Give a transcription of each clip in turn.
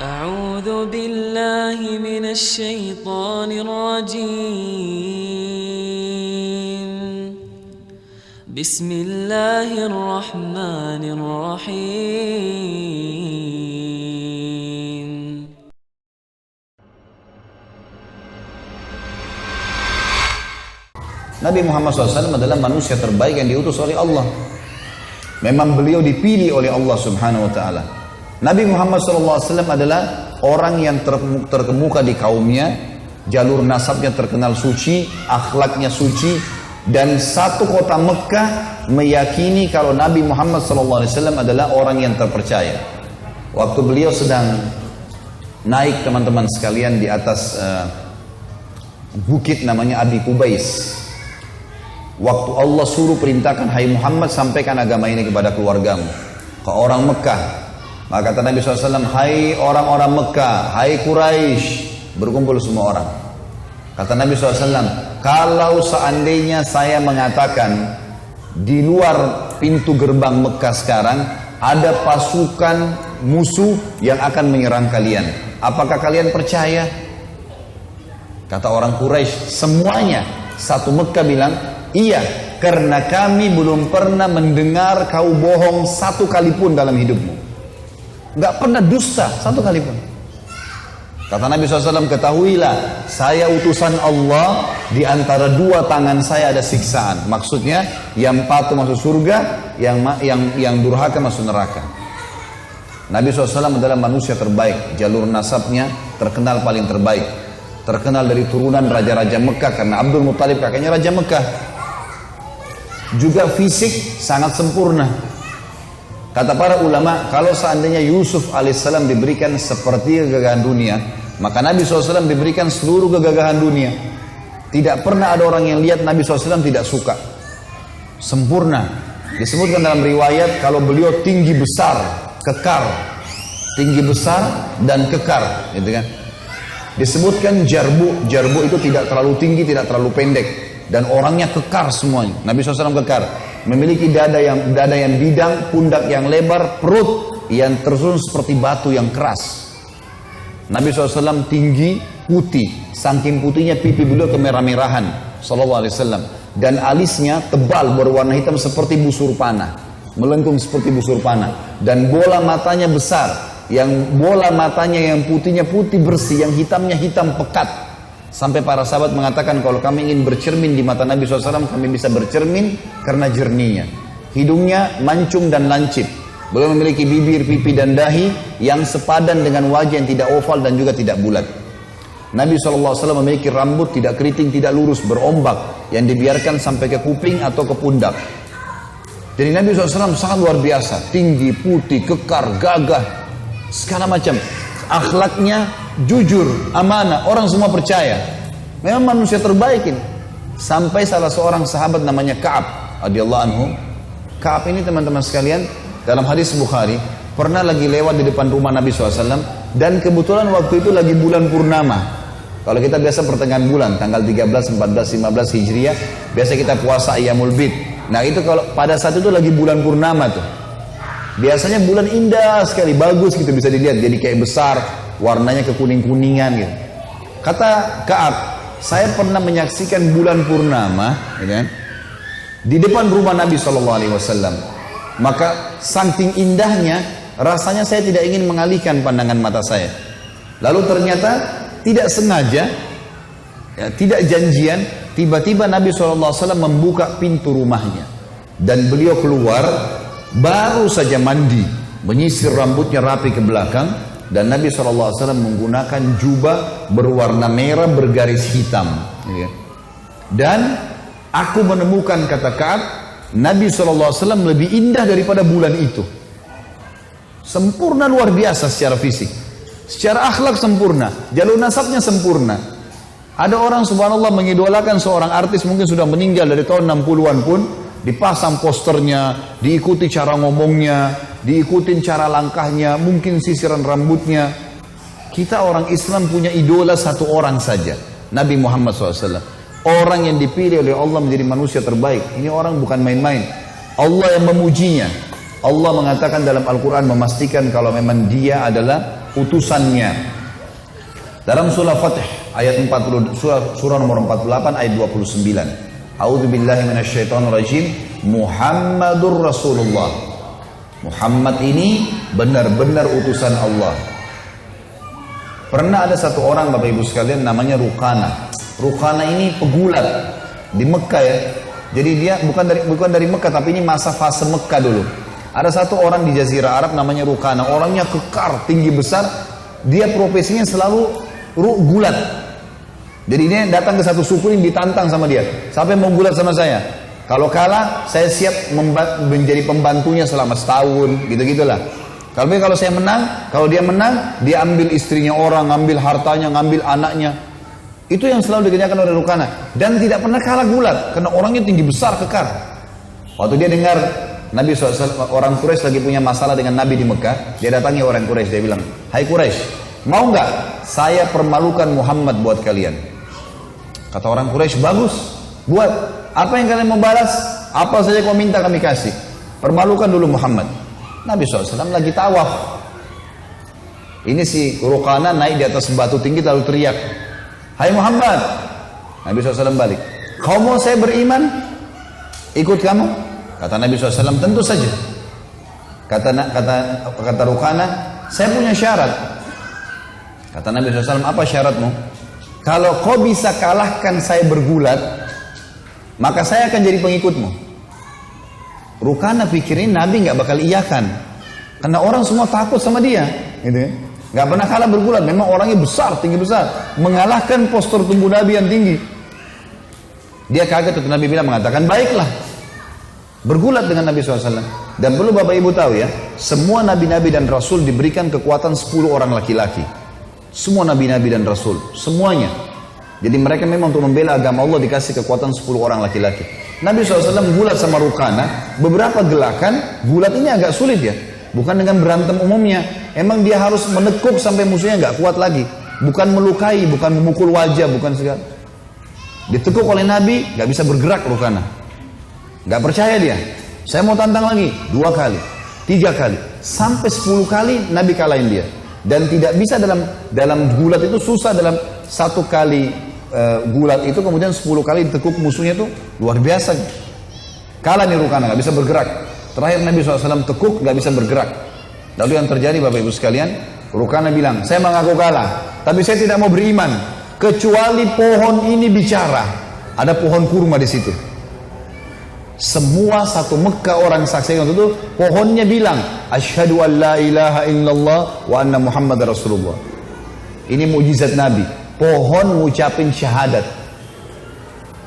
أعوذ بالله من الشيطان الرجيم بسم الله الرحمن الرحيم Nabi Muhammad SAW adalah manusia terbaik yang diutus oleh Allah. Memang beliau dipilih oleh Allah Subhanahu wa Ta'ala. Nabi Muhammad SAW adalah orang yang terkemuka di kaumnya, jalur nasabnya terkenal suci, akhlaknya suci, dan satu kota Mekah meyakini kalau Nabi Muhammad SAW adalah orang yang terpercaya. Waktu beliau sedang naik teman-teman sekalian di atas bukit namanya Abi Kubais. Waktu Allah suruh perintahkan, hai Muhammad, sampaikan agama ini kepada keluargamu, ke orang Mekah. Maka kata Nabi SAW, hai orang-orang Mekah, hai Quraisy, berkumpul semua orang. Kata Nabi SAW, kalau seandainya saya mengatakan di luar pintu gerbang Mekah sekarang ada pasukan musuh yang akan menyerang kalian, apakah kalian percaya? Kata orang Quraisy semuanya satu Mekah bilang, iya, karena kami belum pernah mendengar kau bohong satu kali pun dalam hidupmu. Gak pernah dusta satu kali pun. Kata Nabi SAW, ketahuilah, saya utusan Allah, di antara dua tangan saya ada siksaan. Maksudnya, yang patuh masuk surga, yang durhaka masuk neraka. Nabi SAW adalah manusia terbaik, jalur nasabnya terkenal paling terbaik. Terkenal dari turunan raja-raja Mekah, karena Abdul Muttalib kakaknya raja Mekah. Juga fisik sangat sempurna. Kata para ulama, kalau seandainya Yusuf alaihissalam diberikan seperti kegagahan dunia, maka Nabi SAW diberikan seluruh kegagahan dunia. Tidak pernah ada orang yang lihat Nabi SAW tidak suka. Sempurna. Disebutkan dalam riwayat kalau beliau tinggi besar, kekar. Tinggi besar dan kekar, gitu kan. Disebutkan jarbu itu tidak terlalu tinggi, tidak terlalu pendek. Dan orangnya kekar semuanya. Nabi SAW kekar, memiliki dada yang bidang, pundak yang lebar, perut yang tersusun seperti batu yang keras. Nabi SAW tinggi, putih, saking putihnya pipi beliau kemerah-merahan SAW. Dan alisnya tebal berwarna hitam seperti busur panah, melengkung seperti busur panah. Dan bola matanya besar, yang bola matanya yang putihnya putih bersih, yang hitamnya hitam pekat. Sampai para sahabat mengatakan, kalau kami ingin bercermin di mata Nabi SAW, kami bisa bercermin karena jernihnya. Hidungnya mancung dan lancip. Beliau memiliki bibir, pipi dan dahi yang sepadan dengan wajah yang tidak oval dan juga tidak bulat. Nabi SAW memiliki rambut tidak keriting, tidak lurus, berombak, yang dibiarkan sampai ke kuping atau ke pundak. Jadi Nabi SAW sangat luar biasa. Tinggi, putih, kekar, gagah, segala macam. Akhlaknya jujur, amanah, orang semua percaya. Memang manusia terbaik ini. Sampai salah seorang sahabat namanya Ka'ab radhiyallahu anhu. Ka'ab ini teman-teman sekalian, dalam hadis Bukhari, pernah lagi lewat di depan rumah Nabi SAW, dan kebetulan waktu itu lagi bulan purnama. Kalau kita biasa pertengahan bulan, tanggal 13, 14, 15 Hijriah, biasa kita puasa Ayyamul Bid. Nah itu kalau pada saat itu lagi bulan purnama tuh. Biasanya bulan indah sekali, bagus gitu, bisa dilihat, jadi kayak besar, warnanya kekuning-kuningan gitu. Kata Ka'ab, saya pernah menyaksikan bulan purnama, gitu kan, di depan rumah Nabi SAW. Maka saking indahnya, rasanya saya tidak ingin mengalihkan pandangan mata saya. Lalu ternyata tidak sengaja, ya, tidak janjian, tiba-tiba Nabi SAW membuka pintu rumahnya, dan beliau keluar. Baru saja mandi, menyisir rambutnya rapi ke belakang, dan Nabi SAW menggunakan jubah berwarna merah bergaris hitam. Dan aku menemukan, kata Ka'ab, Nabi SAW lebih indah daripada bulan itu. Sempurna luar biasa secara fisik, secara akhlak sempurna, jalur nasabnya sempurna. Ada orang subhanallah mengidolakan seorang artis, mungkin sudah meninggal dari tahun 60-an pun, dipasang posternya, diikuti cara ngomongnya, diikuti cara langkahnya, mungkin sisiran rambutnya. Kita orang Islam punya idola satu orang saja, Nabi Muhammad SAW. Orang yang dipilih oleh Allah menjadi manusia terbaik. Ini orang bukan main-main. Allah yang memujinya. Allah mengatakan dalam Al-Quran, memastikan kalau memang dia adalah utusannya. Dalam surah Fatih ayat 40, surah nomor 48 ayat 29. A'udzubillahi minasyaitonirrajim. Muhammadur Rasulullah. Muhammad ini benar-benar utusan Allah. Pernah ada satu orang Bapak Ibu sekalian namanya Rukana. Rukana ini pegulat di Mekah ya. Jadi dia bukan dari Mekah, tapi ini masa fase Mekah dulu. Ada satu orang di Jazirah Arab namanya Rukana. Orangnya kekar, tinggi besar. Dia profesinya selalu gulat. Jadi dia datang ke satu suku ini ditantang sama dia. Siapa yang mau gulat sama saya? Kalau kalah, saya siap menjadi pembantunya selama setahun, gitu-gitulah. Tapi kalau saya menang, kalau dia menang, dia ambil istrinya orang, ngambil hartanya, ngambil anaknya. Itu yang selalu dikerjakan oleh Rukana. Dan tidak pernah kalah gulat, karena orangnya tinggi besar, kekar. Waktu dia dengar Nabi SAW, orang Quraisy lagi punya masalah dengan Nabi di Mekah, dia datangi orang Quraisy, dia bilang, "Hai Quraisy, mau nggak saya permalukan Muhammad buat kalian?" Kata orang Quraisy, "Bagus, buat. Apa yang kalian mau balas? Apa saja kau minta kami kasih. Permalukan dulu Muhammad." Nabi SAW lagi tawaf. Ini si Rukana naik di atas batu tinggi lalu teriak, "Hai Muhammad." Nabi SAW balik, "Kau mau saya beriman? Ikut kamu?" Kata Nabi SAW, "Tentu saja." Kata Rukana, "Saya punya syarat." Kata Nabi SAW, "Apa syaratmu?" "Kalau kau bisa kalahkan saya bergulat, maka saya akan jadi pengikutmu." Rukana pikirin Nabi nggak bakal iyakan, karena orang semua takut sama dia, gitu ya. Nggak pernah kalah bergulat, memang orangnya besar, tinggi besar, mengalahkan postur tubuh Nabi yang tinggi. Dia kaget, waktu Nabi bilang, mengatakan, "Baiklah, bergulat dengan Nabi SAW." Dan perlu Bapak Ibu tahu ya, semua Nabi-Nabi dan Rasul diberikan kekuatan 10 orang laki-laki. Semua Nabi-Nabi dan Rasul, semuanya. Jadi mereka memang untuk membela agama Allah dikasih kekuatan 10 orang laki-laki. Nabi SAW gulat sama Rukana, beberapa gelakan, gulat ini agak sulit ya. Bukan dengan berantem umumnya. Emang dia harus menekuk sampai musuhnya nggak kuat lagi. Bukan melukai, bukan memukul wajah, bukan segala. Ditekuk oleh Nabi, nggak bisa bergerak Rukana. Nggak percaya dia. Saya mau tantang lagi, 2 kali, 3 kali, sampai 10 kali Nabi kalahin dia. Dan tidak bisa dalam gulat itu susah, dalam 1 kali gulat itu kemudian 10 kali ditekuk musuhnya itu luar biasa. Kalah nih Rukana, nggak bisa bergerak. Terakhir Nabi SAW tekuk, nggak bisa bergerak. Lalu yang terjadi Bapak Ibu sekalian, Rukana bilang, "Saya mengaku kalah, tapi saya tidak mau beriman kecuali pohon ini bicara." Ada pohon kurma di situ. Semua satu Mekah orang saksikan itu, pohonnya bilang, "Asyhadu an la ilaha illallah wa anna Muhammad Rasulullah." Ini mukjizat Nabi. Pohon ngucapin syahadat.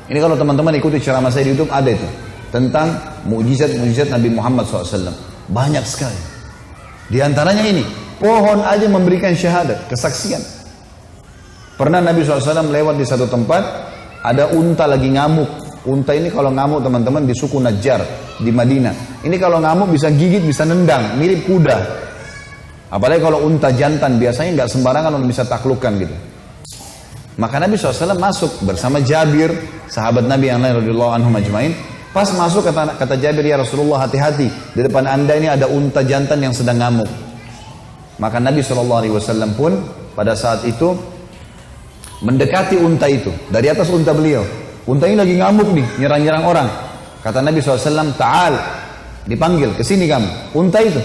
Ini kalau teman-teman ikuti ceramah saya di YouTube ada itu tentang mukjizat Nabi Muhammad SAW. Banyak sekali. Di antaranya ini, pohon aja memberikan syahadat, kesaksian. Pernah Nabi SAW lewat di satu tempat, ada unta lagi ngamuk. Unta ini kalau ngamuk teman-teman di suku Najjar di Madinah. Ini kalau ngamuk bisa gigit, bisa nendang, mirip kuda. Apalagi kalau unta jantan biasanya nggak sembarangan untuk bisa taklukkan gitu. Maka Nabi SAW masuk bersama Jabir, sahabat Nabi yang lain radhiyallahu anhum ajmain. Pas masuk kata Jabir, "Ya Rasulullah, hati-hati, di depan anda ini ada unta jantan yang sedang ngamuk." Maka Nabi SAW pun pada saat itu mendekati unta itu dari atas unta beliau. Unta ini lagi ngamuk nih, nyerang-nyerang orang. Kata Nabi SAW, "Ta'al," dipanggil, "kesini kamu." Unta itu.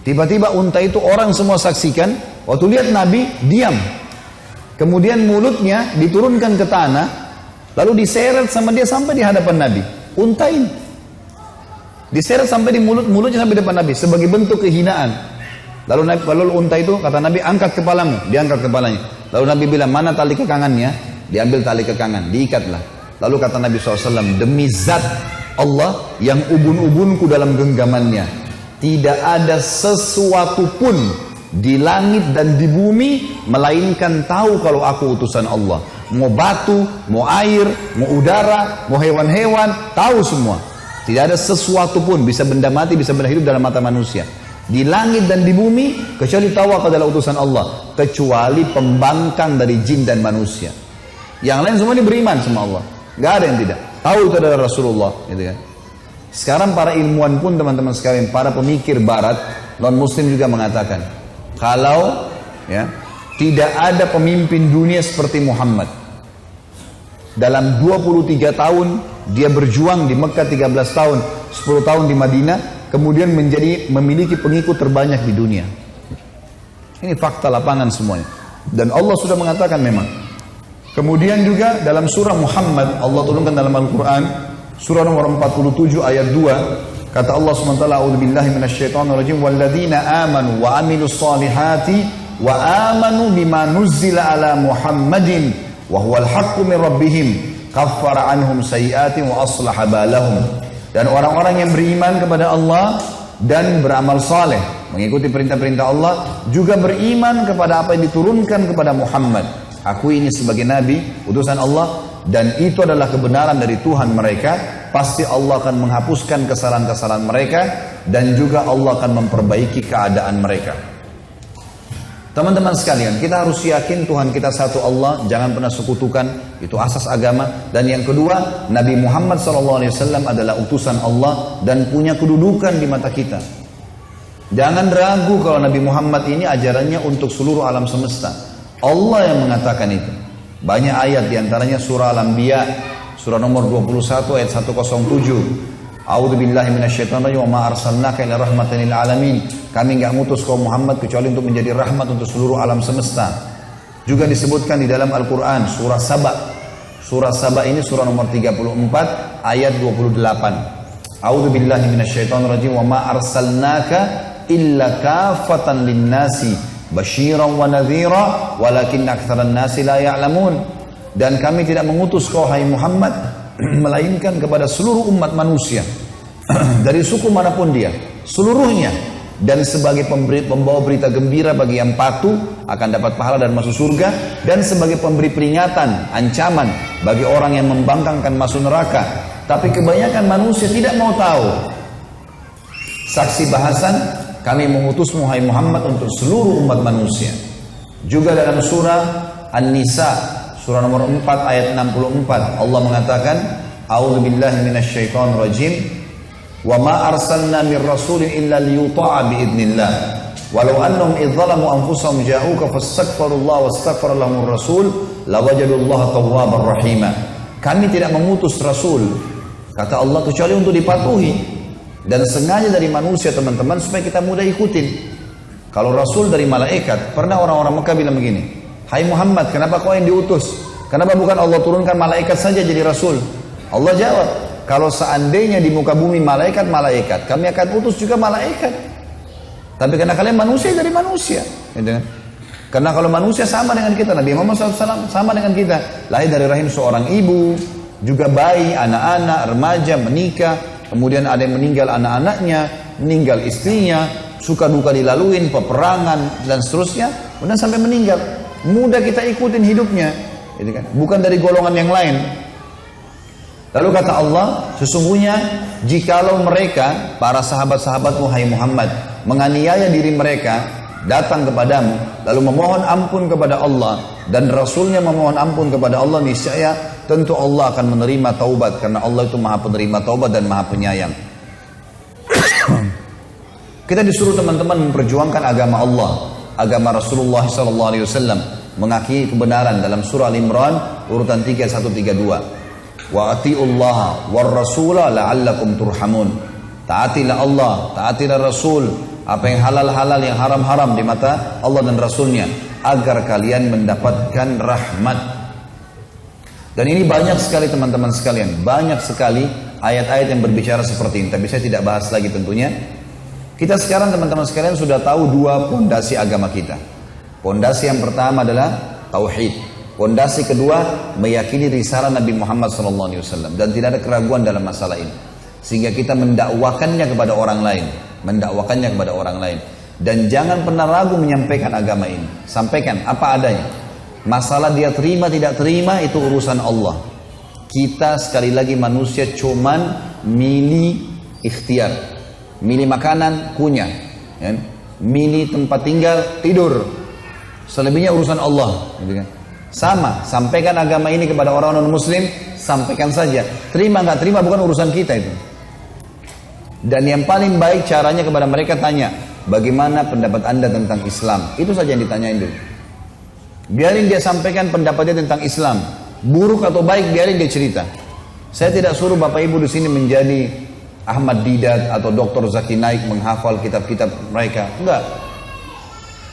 Tiba-tiba unta itu orang semua saksikan, waktu lihat Nabi diam. Kemudian mulutnya diturunkan ke tanah, lalu diseret sama dia sampai di hadapan Nabi. Unta ini diseret sampai di mulutnya sampai di depan Nabi sebagai bentuk kehinaan. Lalu unta itu kata Nabi, "Angkat kepalamu." Diangkat kepalanya. Lalu Nabi bilang, "Mana tali kekangannya?" Diambil tali kekangan, diikatlah. Lalu kata Nabi SAW, "Demi zat Allah yang ubun-ubunku dalam genggamannya, tidak ada sesuatu pun di langit dan di bumi melainkan tahu kalau aku utusan Allah. Mau batu, mau air, mau udara, mau hewan-hewan, tahu semua. Tidak ada sesuatu pun, bisa benda mati, bisa benda hidup dalam mata manusia, di langit dan di bumi, kecuali tahu aku adalah utusan Allah, kecuali pembangkang dari jin dan manusia. Yang lain semua ini beriman sama Allah, nggak ada yang tidak tahu itu adalah Rasulullah, gitu kan. Sekarang para ilmuwan pun teman-teman sekalian, para pemikir Barat, non Muslim juga mengatakan, Kalau ya, tidak ada pemimpin dunia seperti Muhammad. Dalam 23 tahun dia berjuang di Mekah 13 tahun, 10 tahun di Madinah, kemudian memiliki pengikut terbanyak di dunia. Ini fakta lapangan semuanya. Dan Allah sudah mengatakan memang. Kemudian juga dalam surah Muhammad, Allah turunkan dalam Al-Quran, surah nomor 47 ayat 2, kata Allah SWT, A'udzubillahi minasyaitonirrajim, walladzina amanu wa amilus salihati wa amanu bima nuzzila ala Muhammadin wa huwal haqqu min rabbihim kaffara anhum sayyi'atin wa aslaha balahum. Dan orang-orang yang beriman kepada Allah dan beramal saleh, mengikuti perintah-perintah Allah, juga beriman kepada apa yang diturunkan kepada Muhammad. Aku ini sebagai nabi, utusan Allah, dan itu adalah kebenaran dari Tuhan mereka. Pasti Allah akan menghapuskan kesalahan-kesalahan mereka, dan juga Allah akan memperbaiki keadaan mereka. Teman-teman sekalian, kita harus yakin Tuhan kita satu Allah, jangan pernah sekutukan, itu asas agama. Dan yang kedua, Nabi Muhammad SAW adalah utusan Allah dan punya kedudukan di mata kita. Jangan ragu kalau Nabi Muhammad ini ajarannya untuk seluruh alam semesta. Allah yang mengatakan itu. Banyak ayat diantaranya surah Al-Anbiya, surah nomor 21 ayat 107. A'udzubillahi minasyaitonirrajim wa ma arsalnaka illa rahmatan lil alamin. Kami enggak ngutus kaum Muhammad kecuali untuk menjadi rahmat untuk seluruh alam semesta. Juga disebutkan di dalam Al-Qur'an surah Saba. Surah Saba ini surah nomor 34 ayat 28. A'udzubillahi minasyaitonirrajim wa ma arsalnaka illa kafatan linnasi basyiran wa nadhira walakin aktsaran nasi la ya'lamun. Dan kami tidak mengutus kau hai Muhammad melainkan kepada seluruh umat manusia dari suku manapun dia, seluruhnya, dan sebagai pembawa berita gembira bagi yang patuh akan dapat pahala dan masuk surga, dan sebagai pemberi peringatan, ancaman bagi orang yang membangkangkan masuk neraka. Tapi kebanyakan manusia tidak mau tahu. Saksi bahasan, kami mengutusmu hai Muhammad untuk seluruh umat manusia. Juga dalam surah An-Nisa surah nomor 4 ayat 64 Allah mengatakan, A'udzubillahi minasyaitonirrajim wa ma arsalna mir rasulin illa liyuta'a biidznillah walau annahum idzalamu anfusahum ja'uka fastaghfirullaha wastaghfara lahumur rasul lawajadullaha tawwabar rahima. Kami tidak mengutus rasul, kata Allah, kecuali untuk dipatuhi, dan sengaja dari manusia teman-teman supaya kita mudah ikutin. Kalau rasul dari malaikat, pernah orang-orang Mekah bilang begini, hai Muhammad, kenapa kau yang diutus? Kenapa bukan Allah turunkan malaikat saja jadi rasul? Allah jawab, kalau seandainya di muka bumi malaikat, kami akan utus juga malaikat. Tapi karena kalian manusia dari manusia, gitu kan? Karena kalau manusia sama dengan kita, Nabi Muhammad SAW sama dengan kita, lahir dari rahim seorang ibu, juga bayi, anak-anak, remaja, menikah, kemudian ada yang meninggal anak-anaknya, meninggal istrinya, suka duka dilaluin, peperangan dan seterusnya, kemudian sampai meninggal. Mudah kita ikutin hidupnya, gitu kan? Bukan dari golongan yang lain. Lalu kata Allah, sesungguhnya jikalau mereka, para sahabat-sahabatmu hai Muhammad, menganiaya diri mereka, datang kepadamu, lalu memohon ampun kepada Allah, dan Rasulnya memohon ampun kepada Allah, niscaya tentu Allah akan menerima taubat, karena Allah itu maha penerima taubat dan maha penyayang. Kita disuruh teman-teman memperjuangkan agama Allah, agama Rasulullah SAW, mengakui kebenaran dalam surah Al-Imran urutan 3132. Wa atiullaha war rasula la'allakum turhamun. Taatilah Allah, taatilah Rasul, apa yang halal-halal, yang haram-haram di mata Allah dan Rasulnya, agar kalian mendapatkan rahmat. Dan ini banyak sekali teman-teman sekalian, banyak sekali ayat-ayat yang berbicara seperti ini, tapi saya tidak bahas lagi tentunya. Kita sekarang teman-teman sekalian sudah tahu dua pondasi agama kita. Pondasi yang pertama adalah tauhid. Pondasi kedua meyakini risalah Nabi Muhammad SAW, dan tidak ada keraguan dalam masalah ini. Sehingga kita mendakwakannya kepada orang lain, dan jangan pernah ragu menyampaikan agama ini. Sampaikan apa adanya. Masalah dia terima tidak terima itu urusan Allah. Kita sekali lagi manusia cuman milih ikhtiar. Milih makanan, kunyah, ya. Milih tempat tinggal, tidur. Selebihnya urusan Allah, gitu kan? Sama, sampaikan agama ini kepada orang non-muslim, sampaikan saja. Terima nggak terima bukan urusan kita itu. Dan yang paling baik caranya kepada mereka tanya, bagaimana pendapat anda tentang Islam? Itu saja yang ditanyain dulu. Biarin dia sampaikan pendapatnya tentang Islam, buruk atau baik biarin dia cerita. Saya tidak suruh bapak ibu di sini menjadi Ahmad Didat atau Dr. Zaki Naik menghafal kitab-kitab mereka. Enggak.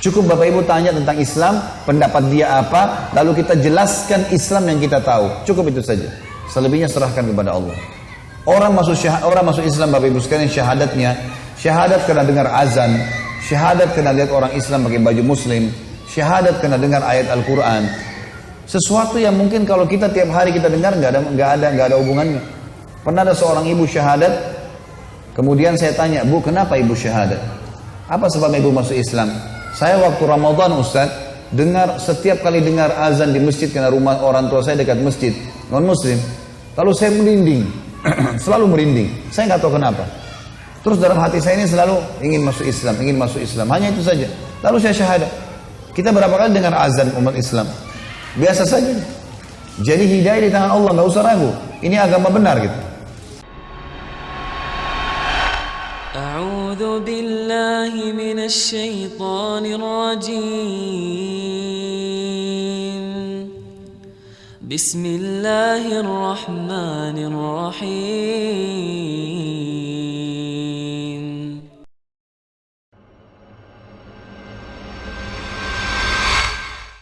Cukup bapak ibu tanya tentang Islam, pendapat dia apa, lalu kita jelaskan Islam yang kita tahu. Cukup itu saja. Selebihnya serahkan kepada Allah. Orang masuk Islam bapak ibu sekalian syahadatnya, syahadat karena dengar azan, syahadat karena lihat orang Islam pakai baju muslim, syahadat karena dengar ayat Al-Quran. Sesuatu yang mungkin kalau kita tiap hari kita dengar nggak ada hubungannya. Pernah ada seorang ibu syahadat, kemudian saya tanya, Bu, kenapa ibu syahadat? Apa sebab ibu masuk Islam? Saya waktu Ramadan Ustaz, setiap kali dengar azan di masjid karena rumah orang tua saya dekat masjid non muslim, lalu saya merinding, selalu merinding. Saya nggak tahu kenapa. Terus dalam hati saya ini selalu ingin masuk Islam, hanya itu saja. Lalu saya syahadat. Kita berapa kali dengar azan umat Islam? Biasa saja. Jadi hidayah di tangan Allah, nggak usah ragu. Ini agama benar gitu. A'udzu billahi minasy syaithanir rajim. Bismillahirrahmanirrahim.